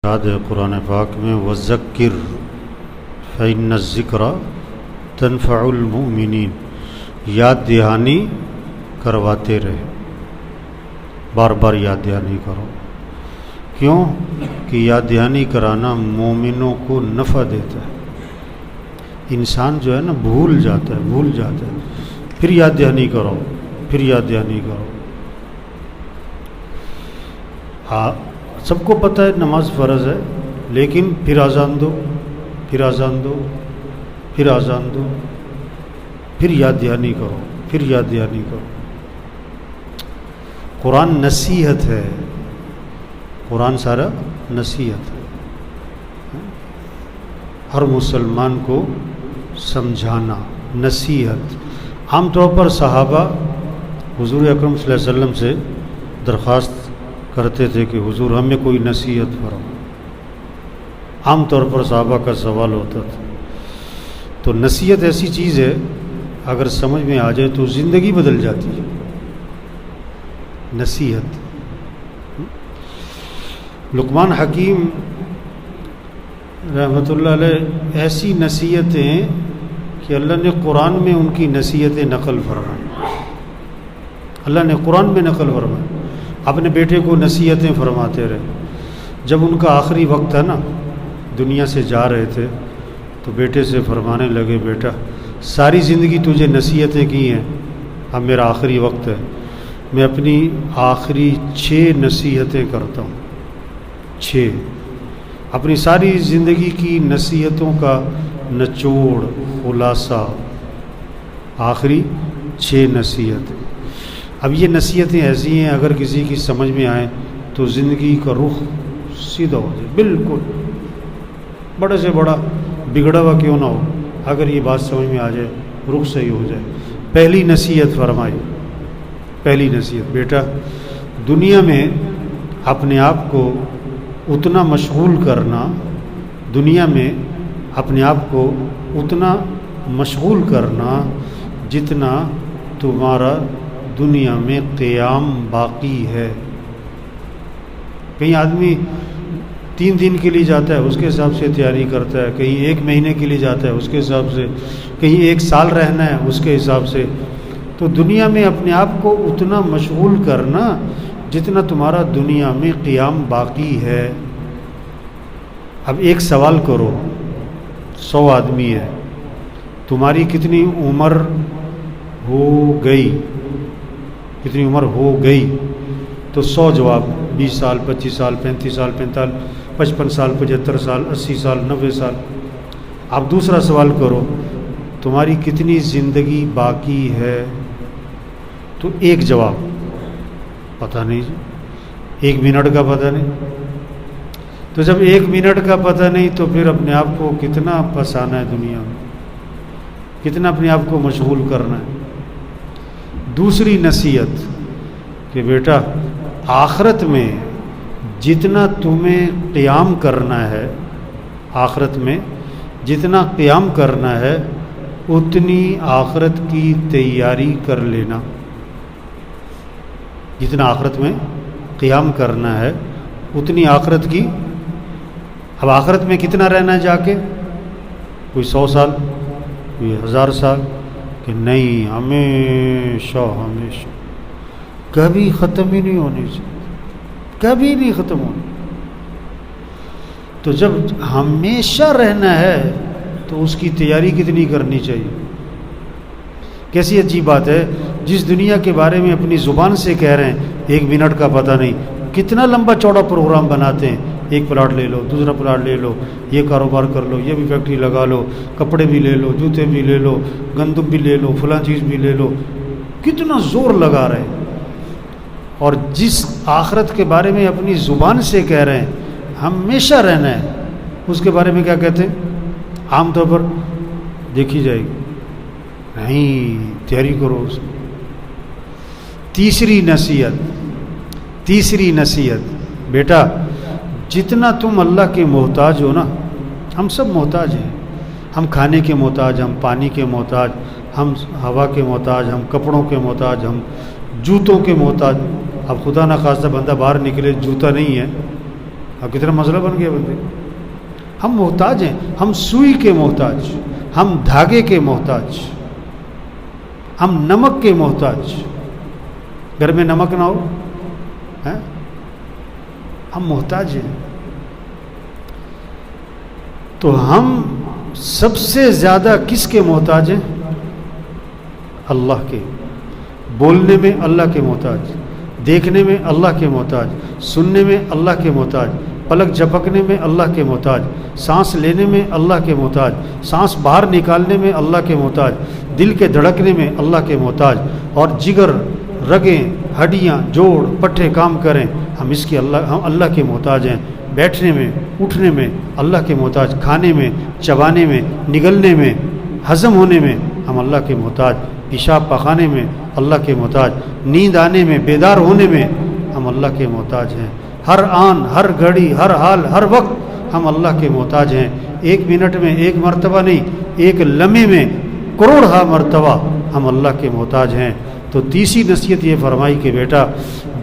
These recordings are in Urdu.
یاد ہے قرآن پاک میں وذکر فإن الذکر تنفع المؤمنین، یاد دہانی کرواتے رہے، بار بار یاد دہانی کرو۔ کیوں کہ یاد دہانی کرانا مومنوں کو نفع دیتا ہے۔ انسان جو ہے نا بھول جاتا ہے، پھر یاد دہانی کرو، پھر یاد دہانی کرو۔ سب کو پتہ ہے نماز فرض ہے، لیکن پھر اذان دو، پھر اذان دو، پھر اذان دو، پھر یاد دہانی کرو، پھر یاد دہانی کرو۔ قرآن نصیحت ہے، قرآن سارا نصیحت ہے، ہر مسلمان کو سمجھانا، نصیحت۔ عام طور پر صحابہ حضور اکرم صلی اللہ علیہ وسلم سے درخواست کرتے تھے کہ حضور ہمیں کوئی نصیحت فرمائیں۔ عام طور پر صحابہ کا سوال ہوتا تھا۔ تو نصیحت ایسی چیز ہے اگر سمجھ میں آ جائے تو زندگی بدل جاتی ہے۔ نصیحت، لقمان حکیم رحمۃ اللہ علیہ ایسی نصیحتیں کہ اللہ نے قرآن میں ان کی نصیحتیں نقل فرمائیں، اللہ نے قرآن میں نقل فرمائیں۔ اپنے بیٹے کو نصیحتیں فرماتے رہے۔ جب ان کا آخری وقت تھا نا، دنیا سے جا رہے تھے، تو بیٹے سے فرمانے لگے، بیٹا ساری زندگی تجھے نصیحتیں کی ہیں، اب میرا آخری وقت ہے، میں اپنی آخری 6 نصیحتیں کرتا ہوں۔ 6 اپنی ساری زندگی کی نصیحتوں کا نچوڑ، خلاصہ، آخری 6 نصیحتیں۔ اب یہ نصیحتیں ایسی ہیں اگر کسی کی سمجھ میں آئیں تو زندگی کا رخ سیدھا ہو جائے، بالکل بڑے سے بڑا بگڑا ہوا کیوں نہ ہو، اگر یہ بات سمجھ میں آ جائے رخ صحیح ہو جائے۔ پہلی نصیحت فرمائی، پہلی نصیحت، بیٹا دنیا میں اپنے آپ کو اتنا مشغول کرنا، دنیا میں اپنے آپ کو اتنا مشغول کرنا جتنا تمہارا دنیا میں قیام باقی ہے۔ کہیں آدمی 3 دن کے لیے جاتا ہے، اس کے حساب سے تیاری کرتا ہے، کہیں 1 مہینے کے لیے جاتا ہے، اس کے حساب سے، کہیں 1 سال رہنا ہے، اس کے حساب سے۔ تو دنیا میں اپنے آپ کو اتنا مشغول کرنا جتنا تمہارا دنیا میں قیام باقی ہے۔ اب ایک سوال کرو، 100 آدمی ہے، تمہاری کتنی عمر ہو گئی؟ کتنی عمر ہو گئی؟ تو 100 جواب، 20 سال، 25 سال، 35 سال، 45، 55 سال، 75 سال، 80 سال، 90 سال۔ اب دوسرا سوال کرو، تمہاری کتنی زندگی باقی ہے؟ تو 1 جواب، پتہ نہیں جی، 1 منٹ کا پتہ نہیں۔ تو جب 1 منٹ کا پتہ نہیں تو پھر اپنے آپ کو کتنا پھنسانا ہے دنیا میں، کتنا اپنے آپ کو مشغول کرنا ہے۔ دوسری نصیحت کہ بیٹا آخرت میں جتنا تمہیں قیام کرنا ہے، آخرت میں جتنا قیام کرنا ہے اتنی آخرت کی تیاری کر لینا۔ جتنا آخرت میں قیام کرنا ہے اتنی آخرت کی۔ اب آخرت میں کتنا رہنا ہے جا کے؟ کوئی 100 سال، کوئی 1000 سال، کہ نہیں ہمیشہ ہمیشہ، کبھی ختم ہی نہیں ہونی چاہیے، کبھی نہیں ختم ہونی۔ تو جب ہمیشہ رہنا ہے تو اس کی تیاری کتنی کرنی چاہیے؟ کیسی عجیب بات ہے، جس دنیا کے بارے میں اپنی زبان سے کہہ رہے ہیں 1 منٹ کا پتہ نہیں، کتنا لمبا چوڑا پروگرام بناتے ہیں، 1 پلاٹ لے لو، دوسرا پلاٹ لے لو، یہ کاروبار کر لو، یہ بھی فیکٹری لگا لو، کپڑے بھی لے لو، جوتے بھی لے لو، گندم بھی لے لو، فلاں چیز بھی لے لو، کتنا زور لگا رہے ہیں۔ اور جس آخرت کے بارے میں اپنی زبان سے کہہ رہے ہیں ہمیشہ رہنا ہے، اس کے بارے میں کیا کہتے ہیں؟ عام طور پر دیکھی جائے گی، نہیں تیاری کرو اس کی۔ تیسری نصیحت، بیٹا جتنا تم اللہ کے محتاج ہو نا، ہم سب محتاج ہیں، ہم کھانے کے محتاج، ہم پانی کے محتاج، ہم ہوا کے محتاج، ہم کپڑوں کے محتاج، ہم جوتوں کے محتاج۔ اب خدا نخواستہ بندہ باہر نکلے جوتا نہیں ہے اب کتنا مسئلہ بن گیا بندے. ہم محتاج ہیں, ہم سوئی کے محتاج, ہم دھاگے کے محتاج, ہم نمک کے محتاج. گھر میں نمک نہ ہو ہم محتاج ہیں. تو ہم سب سے زیادہ کس کے محتاج ہیں؟ اللہ کے. بولنے میں اللہ کے محتاج, دیکھنے میں اللہ کے محتاج, سننے میں اللہ کے محتاج, پلک جھپکنے میں اللہ کے محتاج, سانس لینے میں اللہ کے محتاج, سانس باہر نکالنے میں اللہ کے محتاج, دل کے دھڑکنے میں اللہ کے محتاج, اور جگر, رگیں, ہڈیاں, جوڑ, پٹھے کام کریں ہم اللہ کے محتاج ہیں. بیٹھنے میں, اٹھنے میں اللہ کے محتاج, کھانے میں, چبانے میں, نگلنے میں, ہضم ہونے میں ہم اللہ کے محتاج, پیشاب پخانے میں اللہ کے محتاج, نیند آنے میں, بیدار ہونے میں ہم اللہ کے محتاج ہیں. ہر آن, ہر گھڑی, ہر حال, ہر وقت ہم اللہ کے محتاج ہیں. 1 منٹ میں 1 مرتبہ نہیں, 1 لمحے میں کروڑ مرتبہ ہم اللہ کے محتاج ہیں. تو تیسری نصیحت یہ فرمائی کہ بیٹا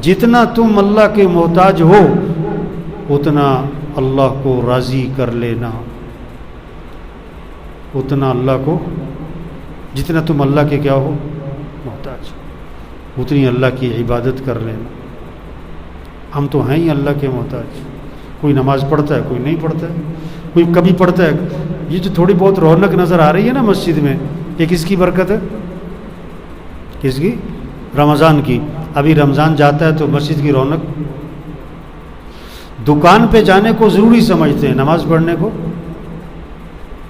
جتنا تم اللہ کے محتاج ہو اتنا اللہ کو راضی کر لینا. اتنا اللہ کو, جتنا تم اللہ کے کیا ہو محتاج, اتنی اللہ کی عبادت کر لینا. ہم تو ہیں ہی اللہ کے محتاج. کوئی نماز پڑھتا ہے, کوئی نہیں پڑھتا ہے, کوئی کبھی پڑھتا ہے. یہ جو تھوڑی بہت رونق نظر آ رہی ہے نا مسجد میں, یہ کس کی برکت ہے؟ کس کی؟ رمضان کی. ابھی رمضان جاتا ہے تو مسجد کی رونق. دکان پہ جانے کو ضروری سمجھتے ہیں, نماز پڑھنے کو,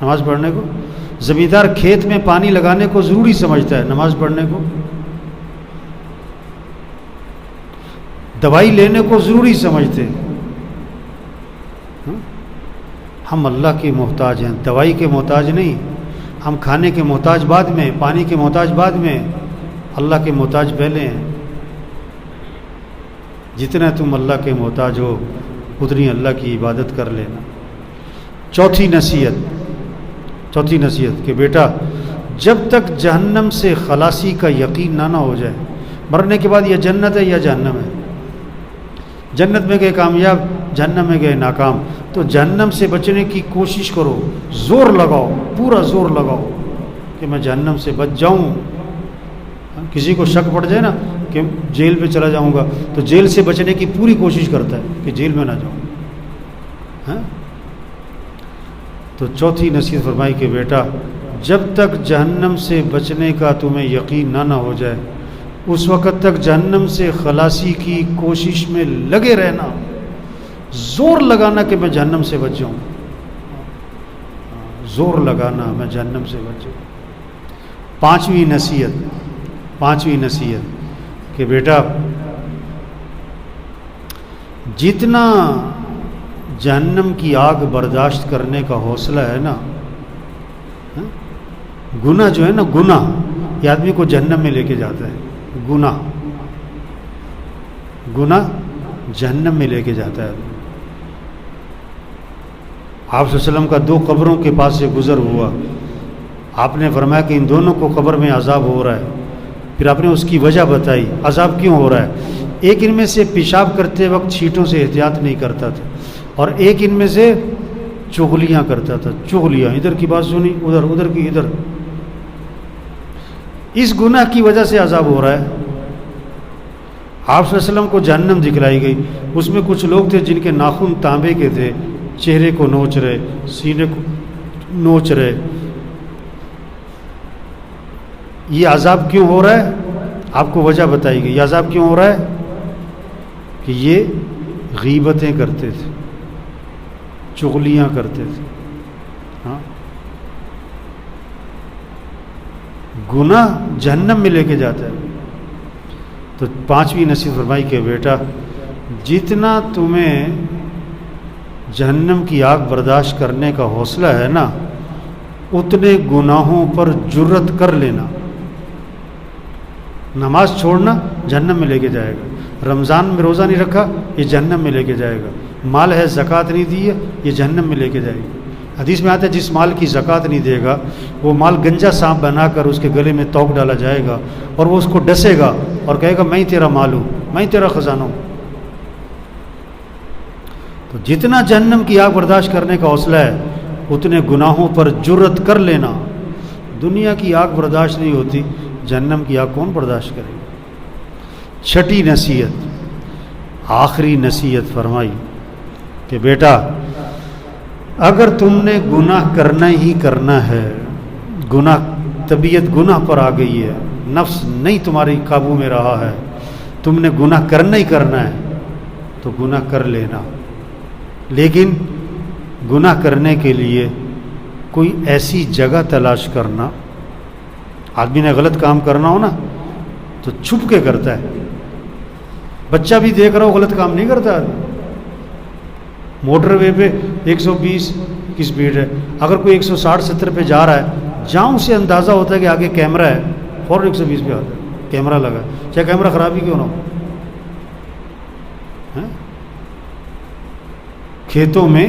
نماز پڑھنے کو. زمیندار کھیت میں پانی لگانے کو ضروری سمجھتا ہے, نماز پڑھنے کو. دوائی لینے کو ضروری سمجھتے ہیں. ہم اللہ کے محتاج ہیں, دوائی کے محتاج نہیں. ہم کھانے کے محتاج بعد میں, پانی کے محتاج بعد میں, اللہ کے محتاج پہلے ہیں. جتنا تم اللہ کے محتاج ہو اتنی اللہ کی عبادت کر لینا. چوتھی نصیحت کہ بیٹا جب تک جہنم سے خلاصی کا یقین نہ ہو جائے, مرنے کے بعد یہ جنت ہے یا جہنم ہے, جنت میں گئے کامیاب, جہنم میں گئے ناکام, تو جہنم سے بچنے کی کوشش کرو, زور لگاؤ, پورا زور لگاؤ کہ میں جہنم سے بچ جاؤں. کسی کو شک پڑ جائے نا کہ جیل میں چلا جاؤں گا تو جیل سے بچنے کی پوری کوشش کرتا ہے کہ جیل میں نہ جاؤں. تو چوتھی نصیحت فرمائی کہ بیٹا جب تک جہنم سے بچنے کا تمہیں یقین نہ ہو جائے اس وقت تک جہنم سے خلاصی کی کوشش میں لگے رہنا, زور لگانا کہ میں جہنم سے بچ جاؤں, زور لگانا میں جہنم سے بچ جاؤں. پانچویں نصیحت کہ بیٹا جتنا جہنم کی آگ برداشت کرنے کا حوصلہ ہے نا, گناہ جو ہے نا, گناہ یہ آدمی کو جہنم میں لے کے جاتا ہے. گناہ جہنم میں لے کے جاتا ہے. آپ صلی اللہ علیہ وسلم کا 2 قبروں کے پاس سے گزر ہوا, آپ نے فرمایا کہ ان دونوں کو قبر میں عذاب ہو رہا ہے. پھر آپ نے اس کی وجہ بتائی عذاب کیوں ہو رہا ہے. ایک ان میں سے پیشاب کرتے وقت چھینٹوں سے احتیاط نہیں کرتا تھا, اور ایک ان میں سے چغلیاں کرتا تھا. چغلیاں, ادھر کی بات سنی ادھر, ادھر کی ادھر. اس گناہ کی وجہ سے عذاب ہو رہا ہے. آپ صلی اللہ علیہ وسلم کو جہنم دکھلائی گئی. اس میں کچھ لوگ تھے جن کے ناخن تانبے کے تھے, چہرے کو نوچ رہے, سینے کو نوچ رہے. یہ عذاب کیوں ہو رہا ہے؟ آپ کو وجہ بتائی گئی. یہ عذاب کیوں ہو رہا ہے؟ کہ یہ غیبتیں کرتے تھے, چغلیاں کرتے تھے. گناہ جہنم میں لے کے جاتا ہے. تو 5ویں نصیحت فرمائی کہ بیٹا جتنا تمہیں جہنم کی آگ برداشت کرنے کا حوصلہ ہے نا اتنے گناہوں پر جرت کر لینا. نماز چھوڑنا جہنم میں لے کے جائے گا, رمضان میں روزہ نہیں رکھا یہ جہنم میں لے کے جائے گا, مال ہے زکوٰۃ نہیں دی ہے یہ جہنم میں لے کے جائے گا. حدیث میں آتا ہے جس مال کی زکوٰۃ نہیں دے گا وہ مال گنجا سانپ بنا کر اس کے گلے میں توق ڈالا جائے گا اور وہ اس کو ڈسے گا اور کہے گا میں ہی تیرا مال ہوں, میں ہی تیرا خزانہ ہوں. تو جتنا جہنم کی آگ برداشت کرنے کا حوصلہ ہے اتنے گناہوں پر جرت کر لینا. دنیا کی آگ برداشت نہیں ہوتی، جہنم کی آگ کون برداشت کرے گا؟ چھٹی نصیحت، آخری نصیحت فرمائی کہ بیٹا اگر تم نے گناہ کرنا ہی کرنا ہے، گناہ طبیعت گناہ پر آ گئی ہے، نفس نہیں تمہاری قابو میں رہا ہے، تم نے گناہ کرنا ہی کرنا ہے تو گناہ کر لینا. لیکن گناہ کرنے کے لیے کوئی ایسی جگہ تلاش کرنا. آدمی نے غلط کام کرنا ہو نا تو چھپ کے کرتا ہے. بچہ بھی دیکھ رہا ہو غلط کام نہیں کرتا. موٹر وے پہ 120 کی سپیڈ ہے، اگر کوئی 160-70 پہ جا رہا ہے، جہاں اسے اندازہ ہوتا ہے کہ آگے کیمرہ ہے فوراً 120 پہ آتا ہے، کیمرہ لگا، چاہے کیمرہ خراب ہی کیوں نہ ہو. کھیتوں میں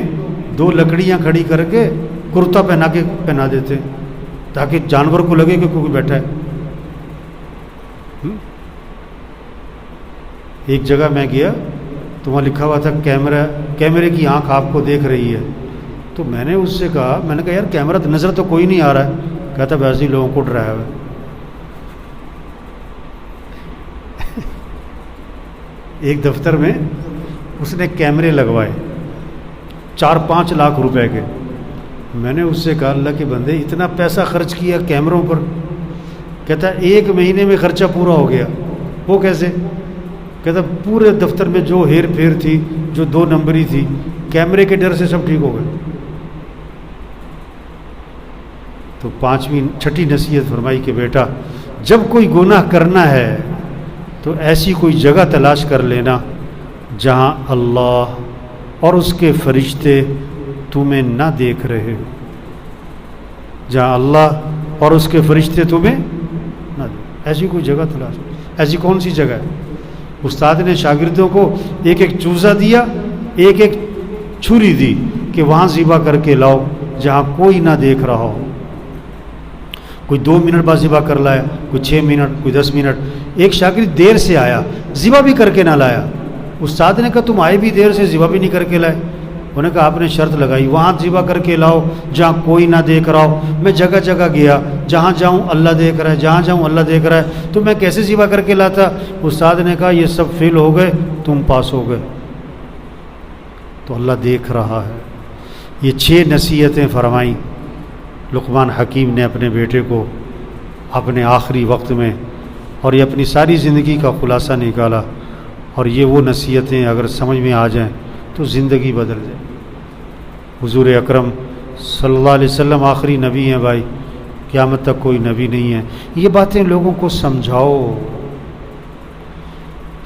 2 لکڑیاں کھڑی کر کے کرتا پہنا دیتے تاکہ جانور کو لگے کہ کوئی بیٹھا ہے. ایک جگہ میں گیا تو وہاں لکھا ہوا تھا کیمرے کی آنکھ آپ کو دیکھ رہی ہے. تو میں نے اس سے کہا، میں نے کہا یار کیمرہ نظر تو کوئی نہیں آ رہا ہے. کہتا ویسے ہی لوگوں کو ڈرایا ہوا ہے. ایک دفتر میں اس نے کیمرے لگوائے 4-5 لاکھ روپے کے. میں نے اس سے کہا اللہ کے بندے اتنا پیسہ خرچ کیا کیمروں پر. کہتا 1 مہینے میں خرچہ پورا ہو گیا. وہ کیسے؟ کہتا پورے دفتر میں جو ہیر پھیر تھی، جو 2 نمبری تھی، کیمرے کے ڈر سے سب ٹھیک ہو گئے. تو 6ٹھی نصیحت فرمائی کہ بیٹا جب کوئی گناہ کرنا ہے تو ایسی کوئی جگہ تلاش کر لینا جہاں اللہ اور اس کے فرشتے تمہیں نہ دیکھ رہے ہو. جہاں اللہ اور اس کے فرشتے تمہیں نہ دیکھ، ایسی کوئی جگہ تلاش. ایسی کون سی جگہ ہے؟ استاد نے شاگردوں کو ایک چوزا دیا، ایک چھری دی کہ وہاں ذبح کر کے لاؤ جہاں کوئی نہ دیکھ رہا ہو. کوئی 2 منٹ بعد ذبح کر لایا، کوئی 6 منٹ، کوئی 10 منٹ. ایک شاگرد دیر سے آیا، ذبح بھی کر کے نہ لایا. استاد نے کہا تم آئے بھی دیر سے، ذبح بھی نہیں کر کے لائے. انہوں نے کہا آپ نے شرط لگائی وہاں ذبح کر کے لاؤ جہاں کوئی نہ دیکھ رہا ہو. میں جگہ جگہ گیا، جہاں جاؤں اللہ دیکھ رہا ہے، جہاں جاؤں اللہ دیکھ رہا ہے، تو میں کیسے ذبح کر کے لاتا؟ استاد نے کہا یہ سب فیل ہو گئے، تم پاس ہو گئے. تو اللہ دیکھ رہا ہے. یہ 6 نصیحتیں فرمائیں لقمان حکیم نے اپنے بیٹے کو اپنے آخری وقت میں، اور یہ اپنی ساری زندگی کا خلاصہ نکالا. اور یہ وہ نصیحتیں اگر سمجھ میں آ جائیں تو زندگی بدل جائے. حضور اکرم صلی اللہ علیہ وسلم آخری نبی ہیں بھائی، قیامت تک کوئی نبی نہیں ہے. یہ باتیں لوگوں کو سمجھاؤ.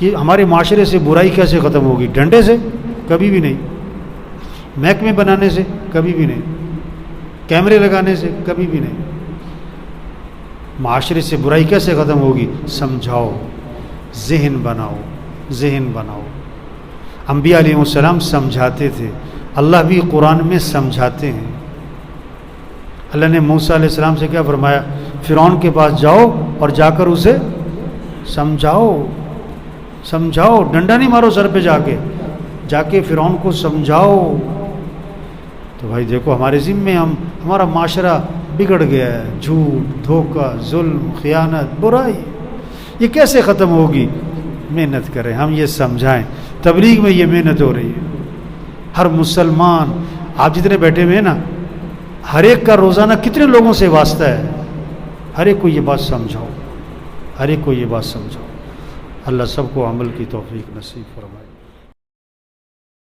یہ ہمارے معاشرے سے برائی کیسے ختم ہوگی؟ ڈنڈے سے؟ کبھی بھی نہیں. محکمے بنانے سے؟ کبھی بھی نہیں. کیمرے لگانے سے؟ کبھی بھی نہیں. معاشرے سے برائی کیسے ختم ہوگی؟ سمجھاؤ، ذہن بناؤ، ذہن بناؤ. انبیاء علیہ السلام سمجھاتے تھے، اللہ بھی قرآن میں سمجھاتے ہیں. اللہ نے موسیٰ علیہ السلام سے کیا فرمایا؟ فرعون کے پاس جاؤ اور جا کر اسے سمجھاؤ. سمجھاؤ، ڈنڈا نہیں مارو سر پہ، جا کے فرعون کو سمجھاؤ. تو بھائی دیکھو ہمارے ذمے ہمارا معاشرہ بگڑ گیا ہے. جھوٹ، دھوکہ، ظلم، خیانت، برائی، یہ کیسے ختم ہوگی؟ محنت کریں، ہم یہ سمجھائیں. تبلیغ میں یہ محنت ہو رہی ہے. ہر مسلمان، آپ جتنے بیٹھے ہوئے ہیں نا، ہر ایک کا روزانہ کتنے لوگوں سے واسطہ ہے. ہر ایک کو یہ بات سمجھاؤ، ہر ایک کو یہ بات سمجھاؤ. اللہ سب کو عمل کی توفیق نصیب فرمائے.